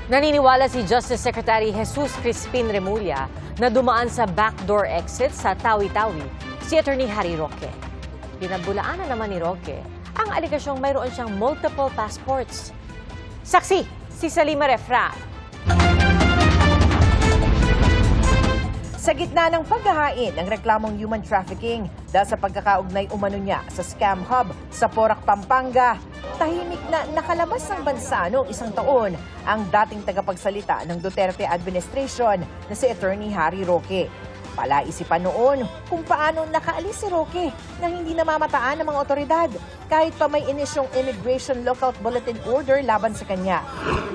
Naniniwala si Justice Secretary Jesus Crispin Remulla na dumaan sa backdoor exit sa Tawi-Tawi si Attorney Harry Roque. Pinabulaanan naman ni Roque ang alikasyong mayroon siyang multiple passports. Saksi, si Salima Refra. Sa gitna ng paghahain ng reklamong human trafficking dahil sa pagkakaugnay umano niya sa scam hub sa Porac, Pampanga, tahimik na nakalabas ng bansa noong isang taon ang dating tagapagsalita ng Duterte administration na si Attorney Harry Roque. Palaisipan noon kung paano nakaalis si Roque na hindi namamataan ng mga otoridad kahit pa may inisyong Immigration Lookout Bulletin Order laban sa kanya.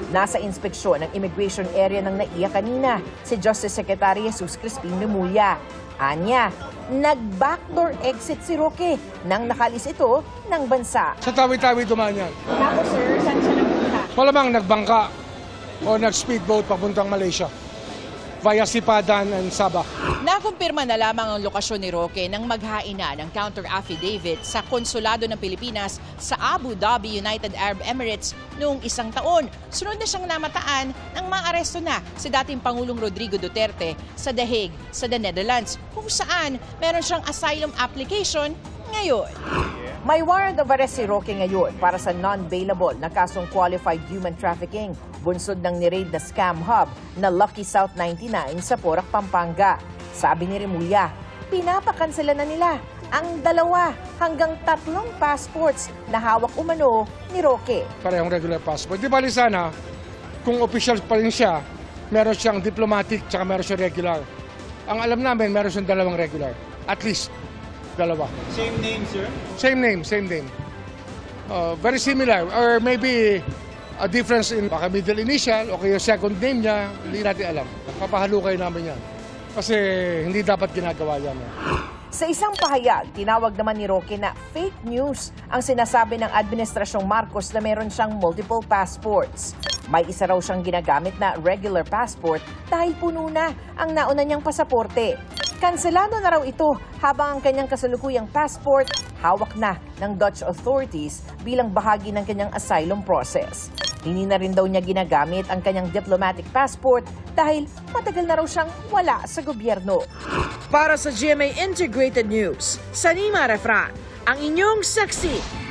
Nasa inspeksyon ng immigration area ng NAIA kanina si Justice Secretary Jesus Crispin Remulla. Anya, nag-backdoor exit si Roque nang nakalis ito ng bansa. Sa Tawi-Tawi dumaan yan. Ako sir, saan siya nagpunta? Malamang nagbangka o nag-speedboat papuntang Malaysia via Sipadan and Sabah. Nakumpirma na lamang ang lokasyon ni Roque nang maghaina ng counter-affidavit sa Konsulado ng Pilipinas sa Abu Dhabi, United Arab Emirates noong isang taon. Sunod na siyang namataan nang maaresto na si dating Pangulong Rodrigo Duterte sa The Hague, sa the Netherlands, kung saan meron siyang asylum application ngayon. May warrant of arrest si Roque ngayon para sa non-bailable na kasong qualified human trafficking, bunsod ng ni-raid na scam hub na Lucky South 99 sa Porac, Pampanga. Sabi ni Remulla, pinapakansela na nila ang 2 hanggang 3 passports na hawak umano ni Roque. Parehong regular passport. Di bali sana, kung official pa rin siya, meron siyang diplomatic tsaka meron siyang regular. Ang alam namin, meron siyang 2 regular. At least, 2. Same name, sir? Same name. Very similar. Or maybe a difference in baka middle initial o kaya second name niya, hindi natin alam. Papahalukay namin yan. Kasi hindi dapat ginagawa yan. Sa isang pahayag, tinawag naman ni Roque na fake news ang sinasabi ng Administrasyong Marcos na meron siyang multiple passports. May isa raw siyang ginagamit na regular passport dahil puno na ang nauna niyang pasaporte. Kanselado na raw ito habang ang kanyang kasalukuyang passport hawak na ng Dutch authorities bilang bahagi ng kanyang asylum process. Hindi na rin daw niya ginagamit ang kanyang diplomatic passport dahil matagal na raw siyang wala sa gobyerno. Para sa GMA Integrated News, Salima Refran, ang inyong saksi.